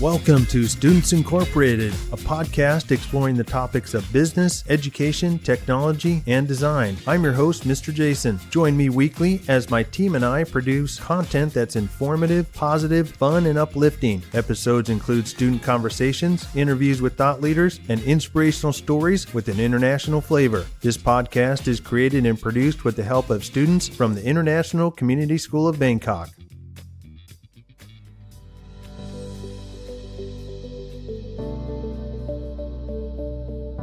Welcome to Students Incorporated, a podcast exploring the topics of business, education, technology, and design. I'm your host, Mr. Jason. Join me weekly as my team and I produce content that's informative, positive, fun, and uplifting. Episodes include student conversations, interviews with thought leaders, and inspirational stories with an international flavor. This podcast is created and produced with the help of students from the International Community School of Bangkok.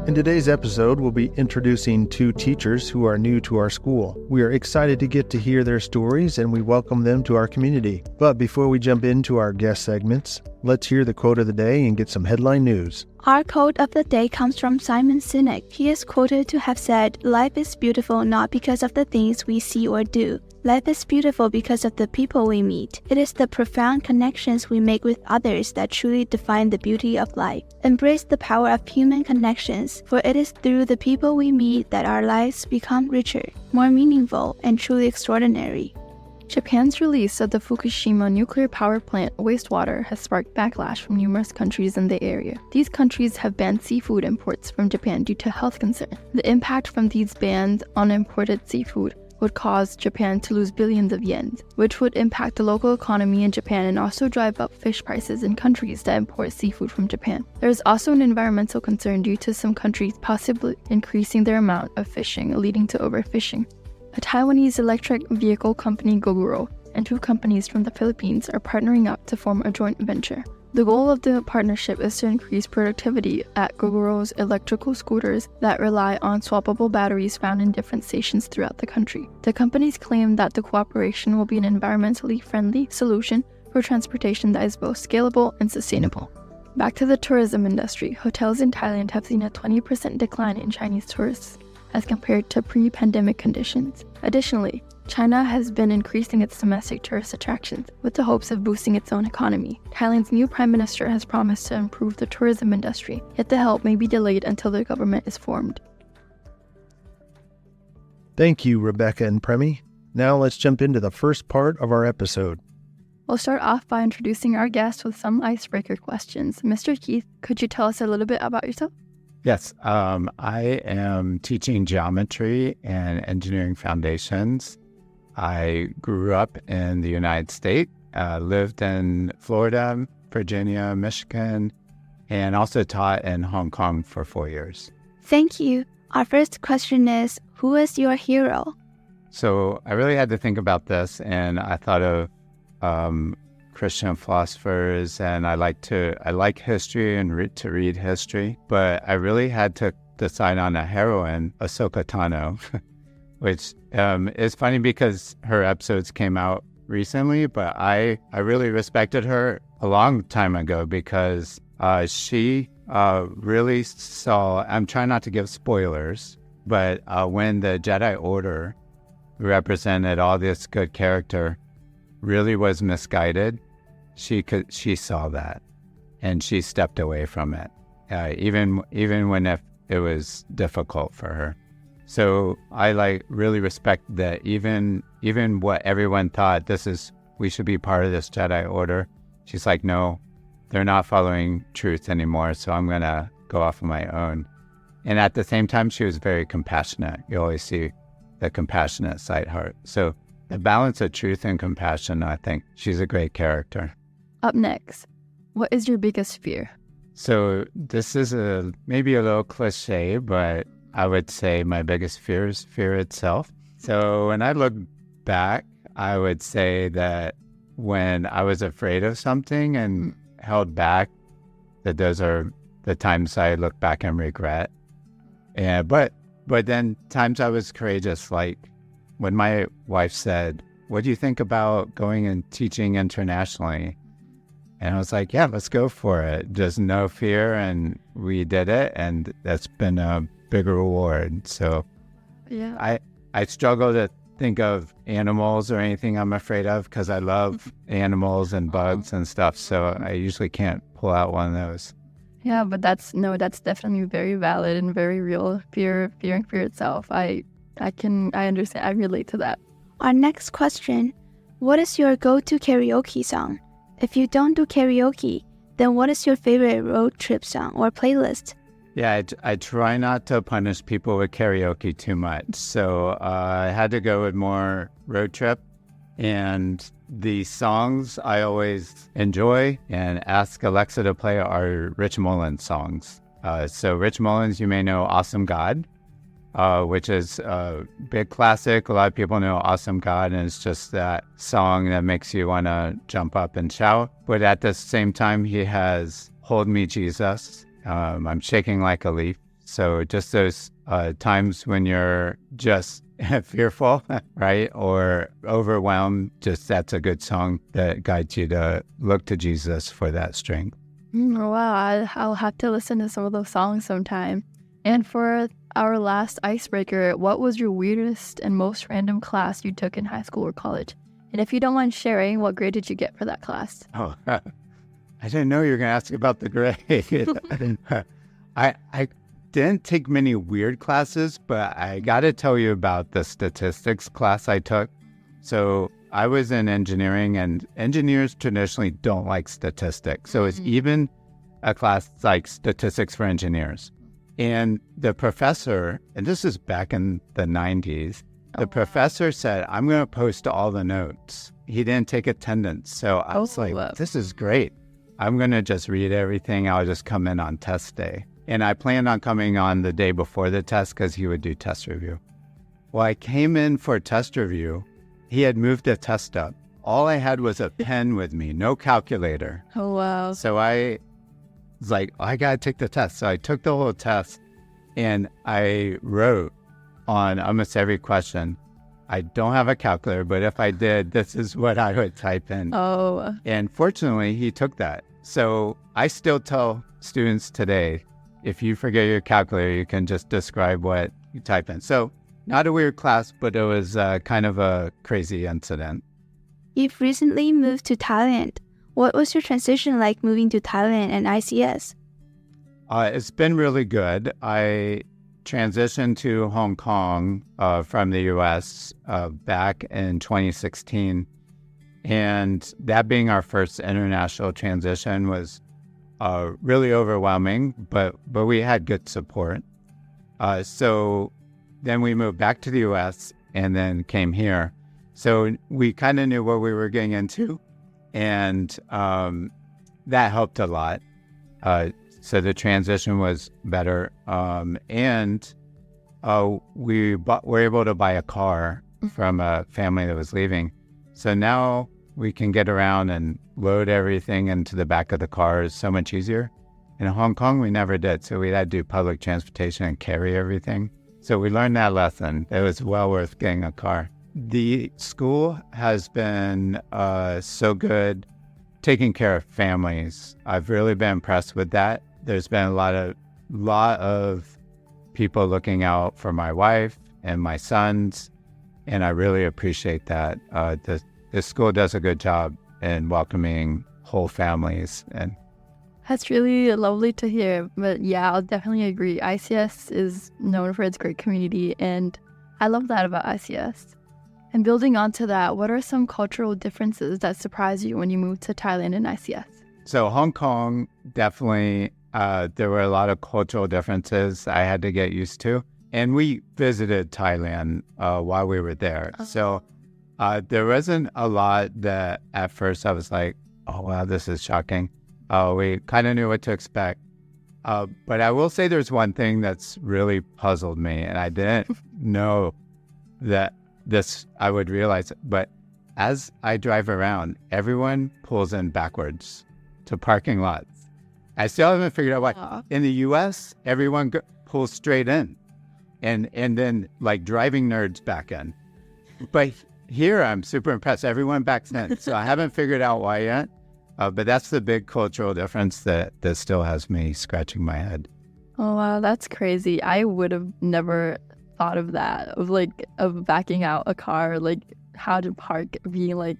In today's episode, we'll be introducing two teachers who are new to our school. We are excited to get to hear their stories and we welcome them to our community. But before we jump into our guest segments, let's hear the quote of the day and get some headline news. Our quote of the day comes from Simon Sinek. He is quoted to have said, "Life is beautiful not because of the things we see or do. Life is beautiful because of the people we meet. It is the profound connections we make with others that truly define the beauty of life. Embrace the power of human connections, for it is through the people we meet that our lives become richer, more meaningful, and truly extraordinary." Japan's release of the Fukushima nuclear power plant wastewater has sparked backlash from numerous countries in the area. These countries have banned seafood imports from Japan due to health concerns. The impact from these bans on imported seafood would cause Japan to lose billions of yen, which would impact the local economy in Japan and also drive up fish prices in countries that import seafood from Japan. There is also an environmental concern due to some countries possibly increasing their amount of fishing, leading to overfishing. A Taiwanese electric vehicle company, Gogoro, and two companies from the Philippines are partnering up to form a joint venture. The goal of the partnership is to increase productivity at Gogoro's electrical scooters that rely on swappable batteries found in different stations throughout the country. The companies claim that the cooperation will be an environmentally friendly solution for transportation that is both scalable and sustainable. Back to the tourism industry, hotels in Thailand have seen a 20% decline in Chinese tourists as compared to pre-pandemic conditions. Additionally, China has been increasing its domestic tourist attractions with the hopes of boosting its own economy. Thailand's new prime minister has promised to improve the tourism industry, yet the help may be delayed until the government is formed. Thank you, Rebecca and Premi. Now let's jump into the first part of our episode. We'll start off by introducing our guest with some icebreaker questions. Mr. Keith, could you tell us a little bit about yourself? Yes, I am teaching geometry and engineering foundations. I grew up in the United States, lived in Florida, Virginia, Michigan, and also taught in Hong Kong for 4 years. Thank you. Our first question is, who is your hero? So I really had to think about this, and I thought of Christian philosophers, and I like history and to read history, but I really had to decide on a heroine, Ahsoka Tano, which is funny because her episodes came out recently, but I really respected her a long time ago because she really saw, I'm trying not to give spoilers, but when the Jedi Order represented all this good character really was misguided, she saw that and she stepped away from it, even when it was difficult for her. So I really respect that even what everyone thought, we should be part of this Jedi Order. She's like, no, they're not following truth anymore, so I'm gonna go off on my own. And at the same time, she was very compassionate. You always see the compassionate side heart. So the balance of truth and compassion, I think she's a great character. Up next, what is your biggest fear? So this is maybe a little cliche, but I would say my biggest fear is fear itself. So when I look back, I would say that when I was afraid of something and held back, that those are the times I look back and regret. Yeah, but then times I was courageous, like when my wife said, "What do you think about going and teaching internationally?" And I was like, yeah, let's go for it. Just no fear. And we did it. And that's been a big reward. So yeah, I struggle to think of animals or anything I'm afraid of because I love animals and bugs and stuff. So I usually can't pull out one of those. Yeah, but that's definitely very valid and very real. Fearing fear itself. I understand. I relate to that. Our next question, what is your go-to karaoke song? If you don't do karaoke, Then what is your favorite road trip song or playlist? Yeah, I try not to punish people with karaoke too much. So I had to go with more road trip. And the songs I always enjoy and ask Alexa to play are Rich Mullins songs. So Rich Mullins, you may know Awesome God, which is a big classic. A lot of people know Awesome God, and it's just that song that makes you want to jump up and shout. But at the same time, he has Hold Me, Jesus. I'm shaking like a leaf. So just those times when you're just fearful, right? Or overwhelmed, just that's a good song that guides you to look to Jesus for that strength. Wow, I'll have to listen to some of those songs sometime. And for our last icebreaker, what was your weirdest and most random class you took in high school or college? And if you don't mind sharing, what grade did you get for that class? Oh, I didn't know you were going to ask about the grade. I didn't take many weird classes, but I got to tell you about the statistics class I took. So I was in engineering, and engineers traditionally don't like statistics. So it's even a class like statistics for engineers. And the professor, and this is back in the 90s, the professor said, I'm going to post all the notes. He didn't take attendance. So I was like, this is great. I'm going to just read everything. I'll just come in on test day. And I planned on coming on the day before the test because he would do test review. Well, I came in for test review. He had moved the test up. All I had was a pen with me, no calculator. Oh, wow. So I was like, I got to take the test. So I took the whole test and I wrote on almost every question. I don't have a calculator, but if I did, this is what I would type in. Oh. And fortunately, he took that. So I still tell students today, if you forget your calculator, you can just describe what you type in. So not a weird class, but it was kind of a crazy incident. You've recently moved to Thailand. What was your transition like moving to Thailand and ICS? It's been really good. I transitioned to Hong Kong from the U.S. Back in 2016. And that being our first international transition was really overwhelming, but we had good support. So then we moved back to the U.S. and then came here. So we kind of knew what we were getting into, and that helped a lot. So the transition was better, and we were able to buy a car from a family that was leaving. So now we can get around and load everything into the back of the car. Is so much easier. In Hong Kong, we never did. So we had to do public transportation and carry everything. So we learned that lesson. It was well worth getting a car. The school has been so good taking care of families. I've really been impressed with that. There's been a lot of people looking out for my wife and my sons, and I really appreciate that. The school does a good job in welcoming whole families. And that's really lovely to hear. But yeah, I'll definitely agree. ICS is known for its great community, and I love that about ICS. And building onto that, what are some cultural differences that surprised you when you moved to Thailand and ICS? So Hong Kong, definitely, there were a lot of cultural differences I had to get used to. And we visited Thailand while we were there. Oh. So there wasn't a lot that at first I was like, oh, wow, this is shocking. We kind of knew what to expect. But I will say there's one thing that's really puzzled me, and I didn't know that I would realize it. But as I drive around, everyone pulls in backwards to parking lots. I still haven't figured out why. In the U.S., everyone pulls straight in, and then like driving nerds back in. But here, I'm super impressed. Everyone backs in. So I haven't figured out why yet. But that's the big cultural difference that still has me scratching my head. Oh, wow, that's crazy. I would have never thought of that, of backing out a car, like how to park being like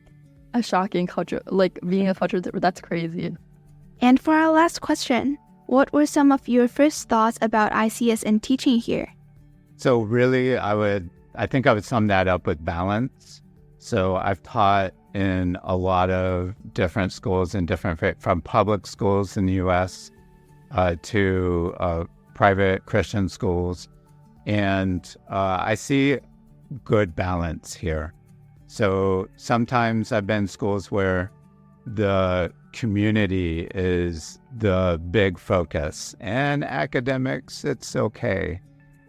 a shocking culture, like being a culture that's crazy. And for our last question, what were some of your first thoughts about ICS and teaching here? So really, I think I would sum that up with balance. So I've taught in a lot of different schools in from public schools in the U.S. To private Christian schools. And I see good balance here. So sometimes I've been in schools where the community is the big focus, and academics, it's okay.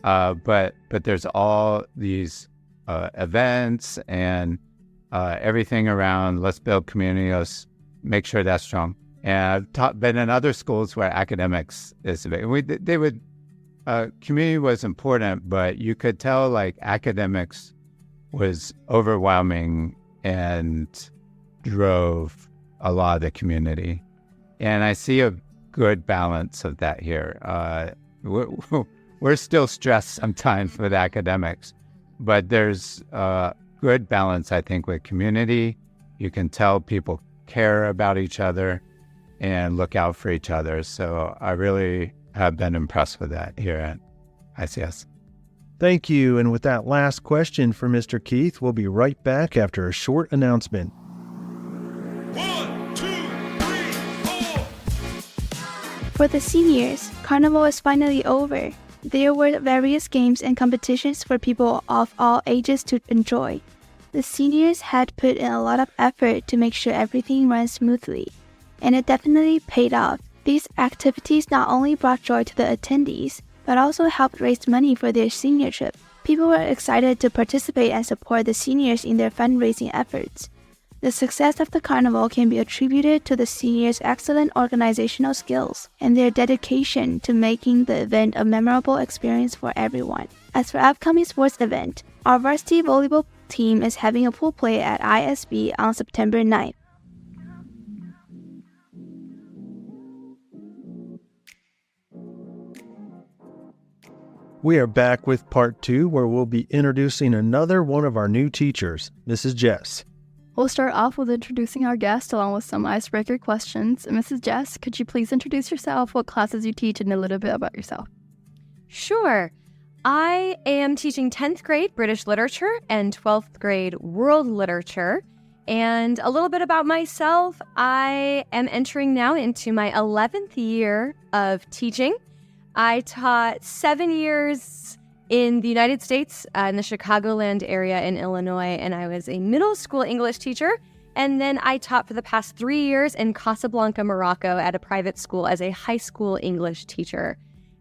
But there's all these events and everything around, let's build community, let's make sure that's strong. And I've been in other schools where academics is big. Community was important, but you could tell like academics was overwhelming and drove a lot of the community. And I see a good balance of that here. We're still stressed sometimes with academics, but there's a good balance, I think, with community. You can tell people care about each other and look out for each other. So I really have been impressed with that here at ICS. Thank you. And with that last question for Mr. Keith, we'll be right back after a short announcement. 1, 2, 3, 4. For the seniors, Carnival is finally over. There were various games and competitions for people of all ages to enjoy. The seniors had put in a lot of effort to make sure everything ran smoothly, and it definitely paid off. These activities not only brought joy to the attendees, but also helped raise money for their senior trip. People were excited to participate and support the seniors in their fundraising efforts. The success of the carnival can be attributed to the seniors' excellent organizational skills and their dedication to making the event a memorable experience for everyone. As for upcoming sports event, our varsity volleyball team is having a pool play at ISB on September 9th. We are back with part 2, where we'll be introducing another one of our new teachers, Mrs. Jess. We'll start off with introducing our guest along with some icebreaker questions. Mrs. Jess, could you please introduce yourself, what classes you teach, and a little bit about yourself? Sure. I am teaching 10th grade British literature and 12th grade world literature. And a little bit about myself, I am entering now into my 11th year of teaching. I taught 7 years in the United States, in the Chicagoland area in Illinois, and I was a middle school English teacher. And then I taught for the past 3 years in Casablanca, Morocco at a private school as a high school English teacher.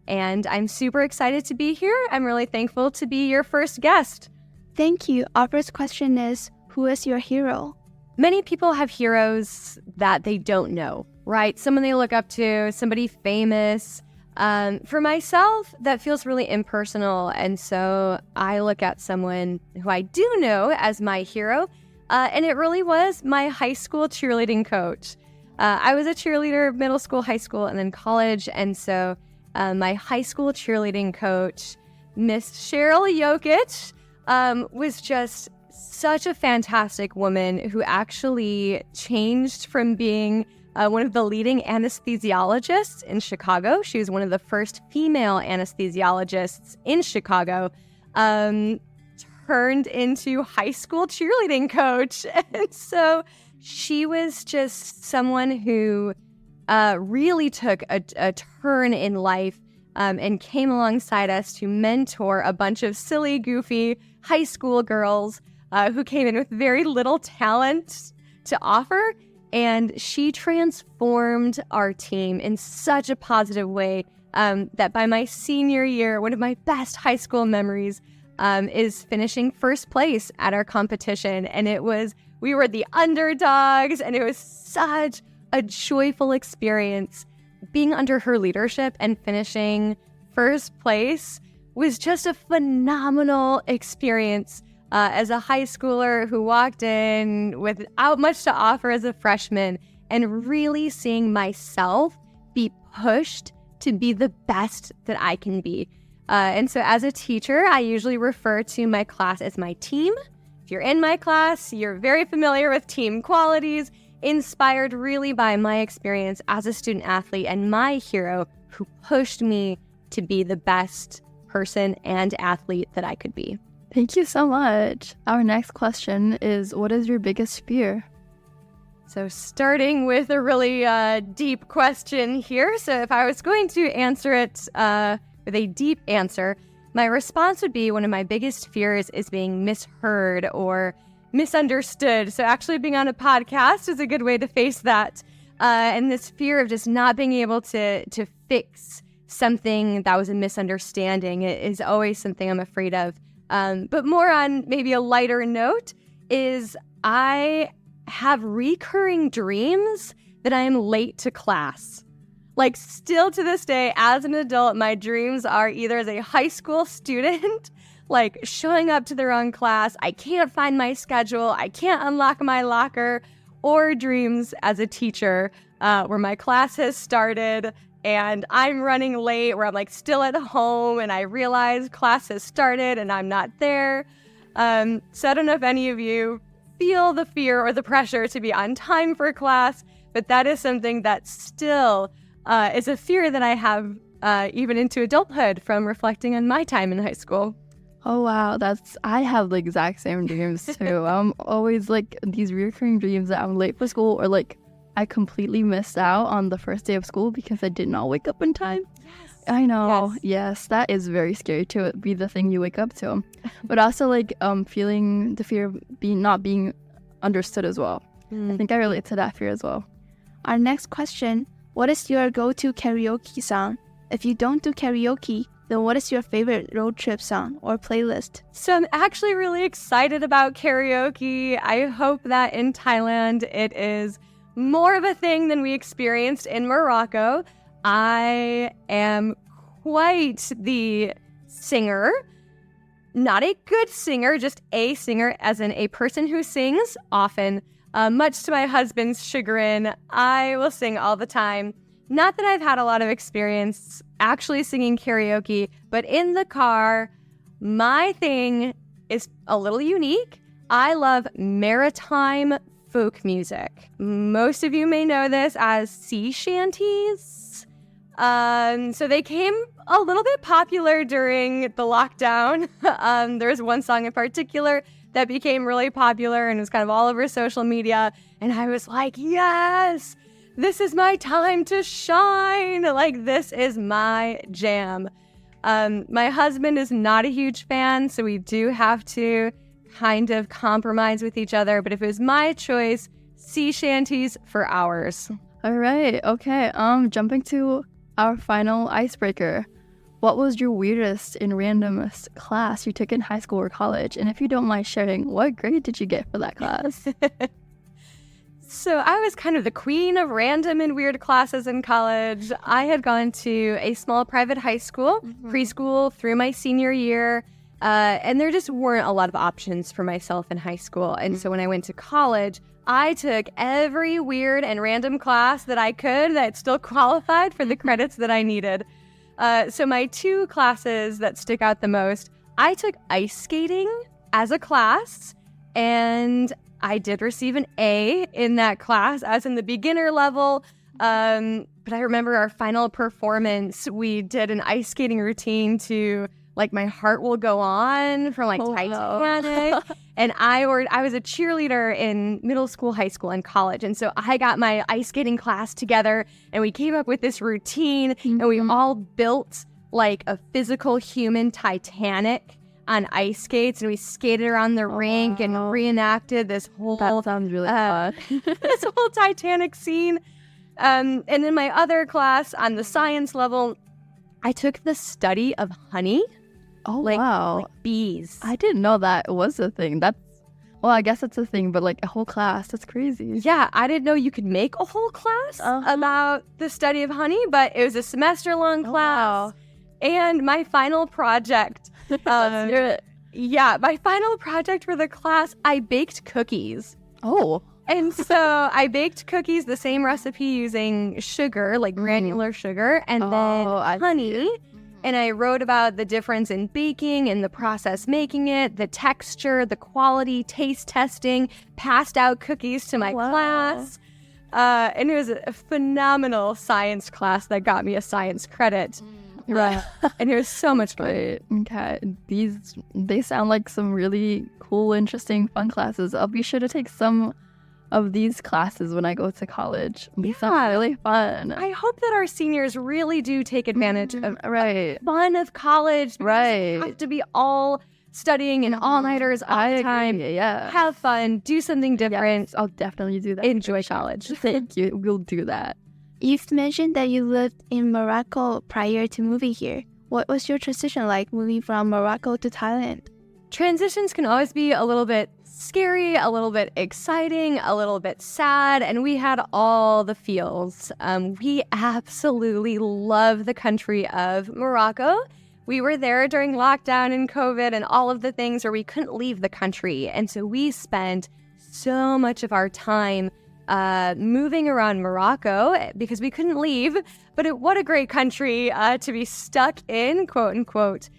And I'm super excited to be here. I'm really thankful to be your first guest. Thank you. Our first question is, who is your hero? Many people have heroes that they don't know, right? Someone they look up to, somebody famous. For myself, that feels really impersonal, and so I look at someone who I do know as my hero, and it really was my high school cheerleading coach. I was a cheerleader, middle school, high school, and then college, and so my high school cheerleading coach, Miss Cheryl Jokic, was just such a fantastic woman who actually changed from being one of the leading anesthesiologists in Chicago. She was one of the first female anesthesiologists in Chicago, turned into high school cheerleading coach. And so she was just someone who really took a turn in life and came alongside us to mentor a bunch of silly, goofy high school girls who came in with very little talent to offer. And she transformed our team in such a positive way that by my senior year, one of my best high school memories is finishing first place at our competition. And we were the underdogs, and it was such a joyful experience. Being under her leadership and finishing first place was just a phenomenal experience. As a high schooler who walked in without much to offer as a freshman, and really seeing myself be pushed to be the best that I can be. And so as a teacher, I usually refer to my class as my team. If you're in my class, you're very familiar with team qualities, inspired really by my experience as a student athlete and my hero who pushed me to be the best person and athlete that I could be. Thank you so much. Our next question is, what is your biggest fear? So starting with a really deep question here. So if I was going to answer it with a deep answer, my response would be one of my biggest fears is being misheard or misunderstood. So actually being on a podcast is a good way to face that. And this fear of just not being able to fix something that was a misunderstanding is always something I'm afraid of. But more on maybe a lighter note is I have recurring dreams that I am late to class. Like still to this day, as an adult, my dreams are either as a high school student, like showing up to the wrong class, I can't find my schedule, I can't unlock my locker, or dreams as a teacher where my class has started and I'm running late, where I'm like still at home and I realize class has started and I'm not there. So I don't know if any of you feel the fear or the pressure to be on time for class, but that is something that still is a fear that I have even into adulthood from reflecting on my time in high school. Oh, wow. I have the exact same dreams too. I'm always like these recurring dreams that I'm late for school or like I completely missed out on the first day of school because I did not wake up in time. Yes. I know. Yes, that is very scary to be the thing you wake up to. But also like feeling the fear of not being understood as well. I think I relate to that fear as well. Our next question, what is your go-to karaoke song? If you don't do karaoke, then what is your favorite road trip song or playlist? So I'm actually really excited about karaoke. I hope that in Thailand it is more of a thing than we experienced in Morocco. I am quite the singer. Not a good singer, just a singer, as in a person who sings often. Much to my husband's chagrin, I will sing all the time. Not that I've had a lot of experience actually singing karaoke, but in the car, my thing is a little unique. I love maritime folk music. Most of you may know this as sea shanties. So they came a little bit popular during the lockdown. There's one song in particular that became really popular and was kind of all over social media. And I was like, yes, this is my time to shine. Like, this is my jam. My husband is not a huge fan, so we do have to kind of compromise with each other. But if it was my choice, sea shanties for hours. All right. Okay. Jumping to our final icebreaker. What was your weirdest and randomest class you took in high school or college? And if you don't mind sharing, what grade did you get for that class? So I was kind of the queen of random and weird classes in college. I had gone to a small private high school, preschool through my senior year, and there just weren't a lot of options for myself in high school. And so when I went to college, I took every weird and random class that I could that still qualified for the credits that I needed. So my two classes that stick out the most, I took ice skating as a class, and I did receive an A in that class as in the beginner level. But I remember our final performance, we did an ice skating routine to like My Heart Will Go On from like Titanic. And I was a cheerleader in middle school, high school, and college. And so I got my ice skating class together and we came up with this routine and we all built like a physical human Titanic on ice skates, and we skated around the rink and reenacted this whole... That sounds really fun. this whole Titanic scene. And in my other class on the science level, I took the study of honey. Oh, wow. Like bees. I didn't know that was a thing. Well, I guess it's a thing, but like a whole class, that's crazy. Yeah, I didn't know you could make a whole class about the study of honey, but it was a semester-long class. Wow. And my final project... my final project for the class, I baked cookies. Oh. And so I baked cookies, the same recipe using sugar, like granular sugar, and then honey. And I wrote about the difference in baking and the process making it, the texture, the quality, taste testing, passed out cookies to my class. And it was a phenomenal science class that got me a science credit. Right. And it was so much fun. Right. Okay. They sound like some really cool, interesting, fun classes. I'll be sure to take some of these classes when I go to college. It sounds really fun. I hope that our seniors really do take advantage of Right. fun of college. Right. You have to be all studying and all-nighters all the time. Agree. Yeah. Have fun. Do something different. Yes, I'll definitely do that. Enjoy college. Thank you. We'll do that. You've mentioned that you lived in Morocco prior to moving here. What was your transition like moving from Morocco to Thailand? Transitions can always be a little bit scary, a little bit exciting, a little bit sad, and we had all the feels. We absolutely love the country of Morocco. We were there during lockdown and COVID and all of the things where we couldn't leave the country. And so we spent so much of our time moving around Morocco because we couldn't leave. But what a great country to be stuck in, quote unquote.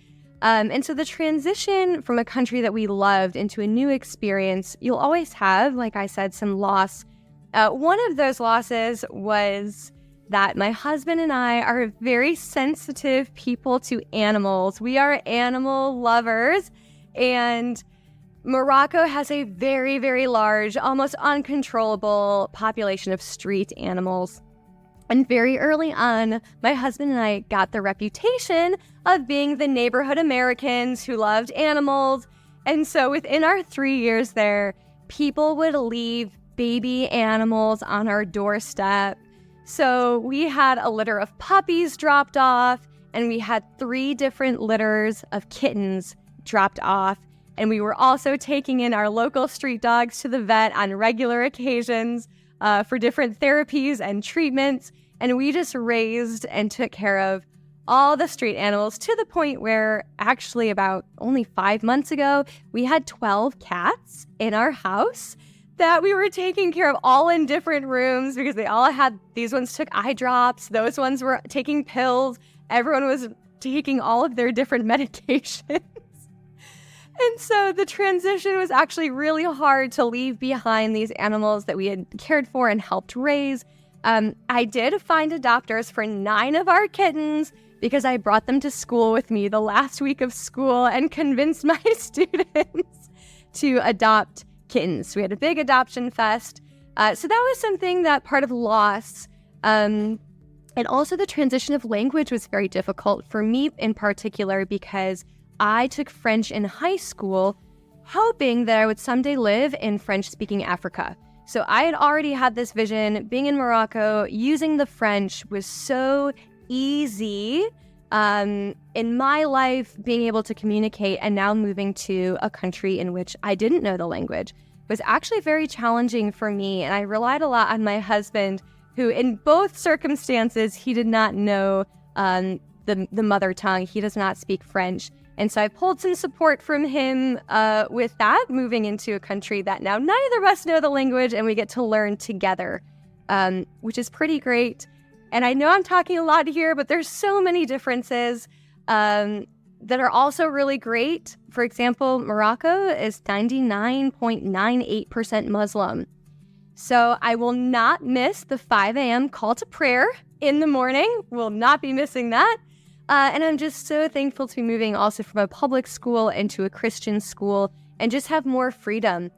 And so the transition from a country that we loved into a new experience, you'll always have, like I said, some loss. One of those losses was that my husband and I are very sensitive people to animals. We are animal lovers, and Morocco has a very, very large, almost uncontrollable population of street animals. And very early on, my husband and I got the reputation of being the neighborhood Americans who loved animals. And so within our 3 years there, people would leave baby animals on our doorstep. So we had a litter of puppies dropped off, and we had 3 different litters of kittens dropped off. And we were also taking in our local street dogs to the vet on regular occasions for different therapies and treatments. And we just raised and took care of all the street animals to the point where actually about only 5 months ago, we had 12 cats in our house that we were taking care of, all in different rooms, because they all had, these ones took eye drops, those ones were taking pills, everyone was taking all of their different medications. And so the transition was actually really hard to leave behind these animals that we had cared for and helped raise. I did find adopters for 9 of our kittens because I brought them to school with me the last week of school and convinced my students to adopt kittens. We had a big adoption fest. So that was something that part of loss. And also the transition of language was very difficult for me in particular because I took French in high school, hoping that I would someday live in French-speaking Africa. So I had already had this vision. Being in Morocco, using the French was so easy in my life, being able to communicate, and now moving to a country in which I didn't know the language was actually very challenging for me. And I relied a lot on my husband, who in both circumstances, he did not know the mother tongue. He does not speak French. And so I pulled some support from him with that, moving into a country that now neither of us know the language and we get to learn together, which is pretty great. And I know I'm talking a lot here, but there's so many differences that are also really great. For example, Morocco is 99.98% Muslim. So I will not miss the 5 a.m. call to prayer in the morning. Will not be missing that. And I'm just so thankful to be moving also from a public school into a Christian school and just have more freedom.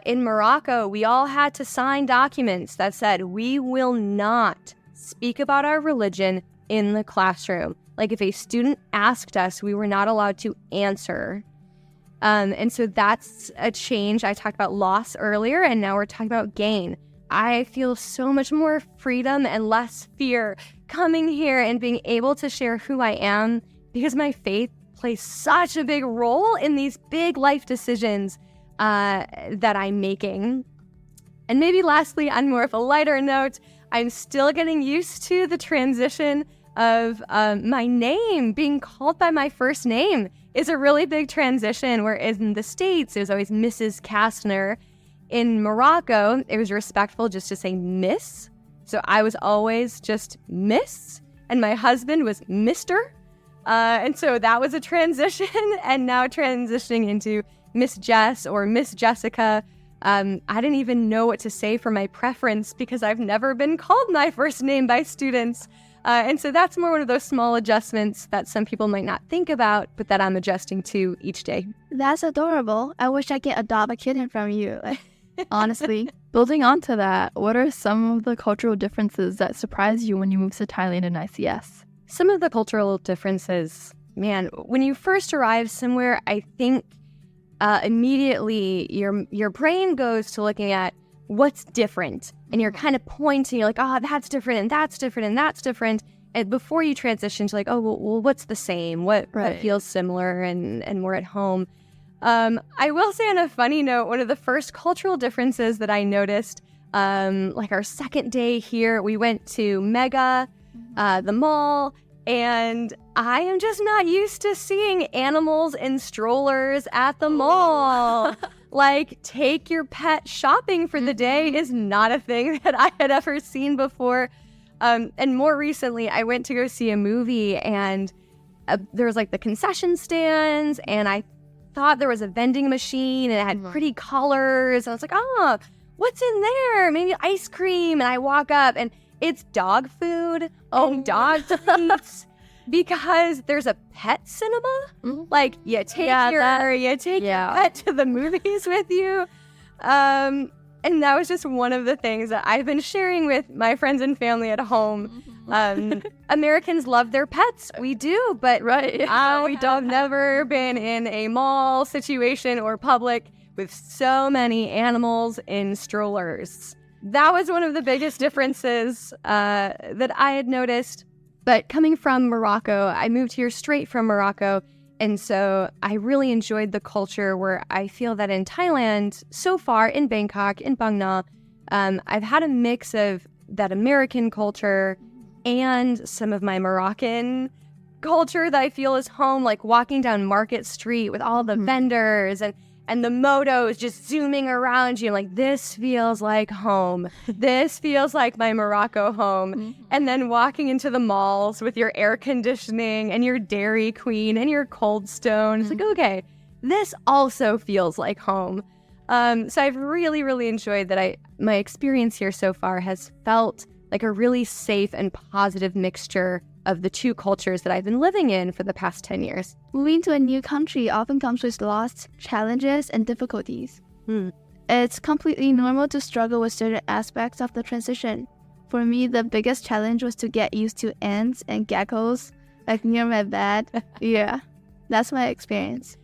In Morocco, we all had to sign documents that said we will not speak about our religion in the classroom. Like if a student asked us, we were not allowed to answer. And so that's a change. I talked about loss earlier, and now we're talking about gain. I feel so much more freedom and less fear coming here and being able to share who I am, because my faith plays such a big role in these big life decisions that I'm making. And maybe lastly, on more of a lighter note, I'm still getting used to the transition of my name being called by my first name is a really big transition, where in the States, it was always Mrs. Kastner. In Morocco, it was respectful just to say Miss. So I was always just Miss, and my husband was Mr. And so that was a transition, and now transitioning into Miss Jess or Miss Jessica. I didn't even know what to say for my preference because I've never been called my first name by students. And so that's more one of those small adjustments that some people might not think about, but that I'm adjusting to each day. That's adorable. I wish I could adopt a kitten from you. Honestly, building onto that, what are some of the cultural differences that surprised you when you moved to Thailand and ICS? Some of the cultural differences, man, when you first arrive somewhere, I think immediately your brain goes to looking at what's different. And you're kind of pointing, you're like, oh, that's different, and that's different, and that's different. And before you transition to like, oh, well what's the same? What feels similar and more at home? I will say on a funny note, one of the first cultural differences that I noticed, like our second day here, we went to Mega, the mall, and I am just not used to seeing animals in strollers at the mall. Like, take your pet shopping for the day is not a thing that I had ever seen before. And more recently, I went to go see a movie, and there was like the concession stands, and I thought there was a vending machine, and it had pretty colors. I was like, oh, what's in there? Maybe ice cream. And I walk up, and it's dog food and dog treats. Because there's a pet cinema, like you take your pet to the movies with you, and that was just one of the things that I've been sharing with my friends and family at home. Americans love their pets, we do, but we've never been in a mall situation or public with so many animals in strollers. That was one of the biggest differences that I had noticed. But coming from Morocco, I moved here straight from Morocco, and so I really enjoyed the culture where I feel that in Thailand, so far in Bangkok, in Bang Na, I've had a mix of that American culture and some of my Moroccan culture that I feel is home, like walking down Market Street with all the vendors and the motos just zooming around you. Like, this feels like home. This feels like my Morocco home. And then walking into the malls with your air conditioning and your Dairy Queen and your Cold Stone. It's like, okay, this also feels like home. So I've really, really enjoyed that my experience here so far has felt like a really safe and positive mixture of the two cultures that I've been living in for the past 10 years. Moving to a new country often comes with loss, challenges, and difficulties. It's completely normal to struggle with certain aspects of the transition. For me, the biggest challenge was to get used to ants and geckos, like near my bed. Yeah, that's my experience.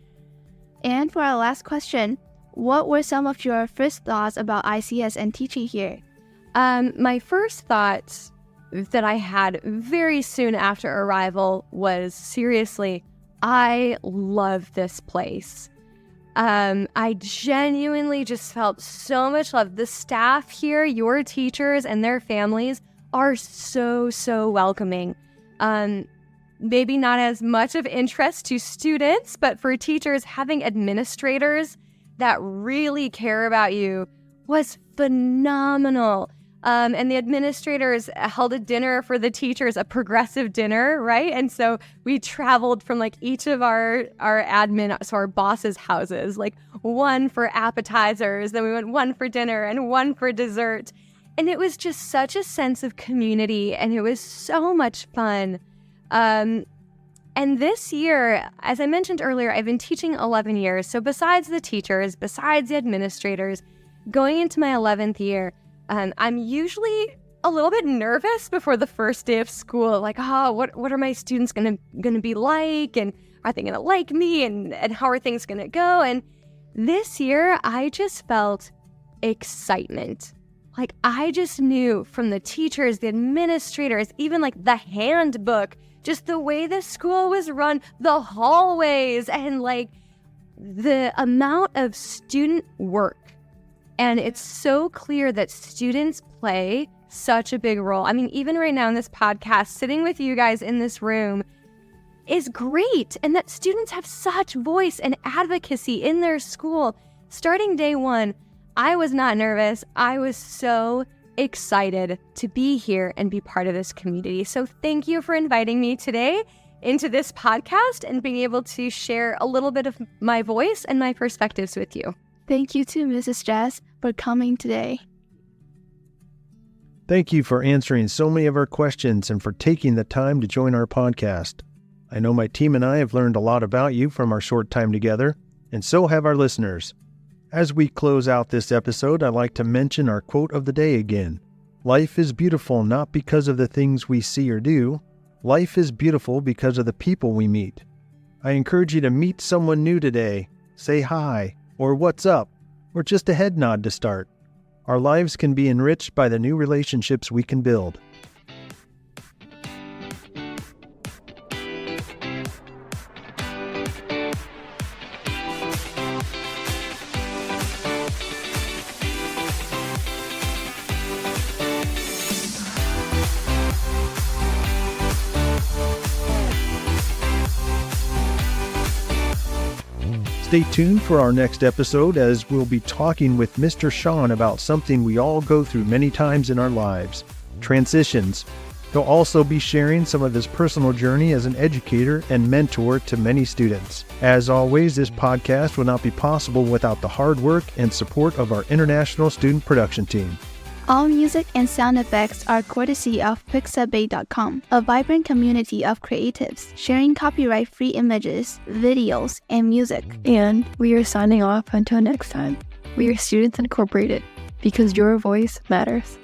And for our last question, what were some of your first thoughts about ICS and teaching here? My first thought that I had very soon after arrival was, seriously, I love this place. I genuinely just felt so much love. The staff here, your teachers and their families are so, so welcoming. Maybe not as much of interest to students, but for teachers, having administrators that really care about you was phenomenal. And the administrators held a dinner for the teachers, a progressive dinner, right? And so we traveled from like each of our admin, so our bosses' houses, like one for appetizers, then we went one for dinner and one for dessert. And it was just such a sense of community, and it was so much fun. And this year, as I mentioned earlier, I've been teaching 11 years. So besides the teachers, besides the administrators, going into my 11th year, I'm usually a little bit nervous before the first day of school. Like, what are my students gonna be like? And are they gonna like me? And how are things gonna go? And this year, I just felt excitement. Like, I just knew from the teachers, the administrators, even like the handbook, just the way the school was run, the hallways, and like the amount of student work. And it's so clear that students play such a big role. I mean, even right now in this podcast, sitting with you guys in this room is great. And that students have such voice and advocacy in their school. Starting day one, I was not nervous. I was so excited to be here and be part of this community. So thank you for inviting me today into this podcast and being able to share a little bit of my voice and my perspectives with you. Thank you to Mrs. Jess for coming today. Thank you for answering so many of our questions and for taking the time to join our podcast. I know my team and I have learned a lot about you from our short time together, and so have our listeners. As we close out this episode, I'd like to mention our quote of the day again. Life is beautiful not because of the things we see or do. Life is beautiful because of the people we meet. I encourage you to meet someone new today. Say hi, or what's up, or just a head nod to start. Our lives can be enriched by the new relationships we can build. Stay tuned for our next episode as we'll be talking with Mr. Sean about something we all go through many times in our lives, transitions. He'll also be sharing some of his personal journey as an educator and mentor to many students. As always, this podcast would not be possible without the hard work and support of our international student production team. All music and sound effects are courtesy of Pixabay.com, a vibrant community of creatives sharing copyright-free images, videos, and music. And we are signing off until next time. We are Students Incorporated, because your voice matters.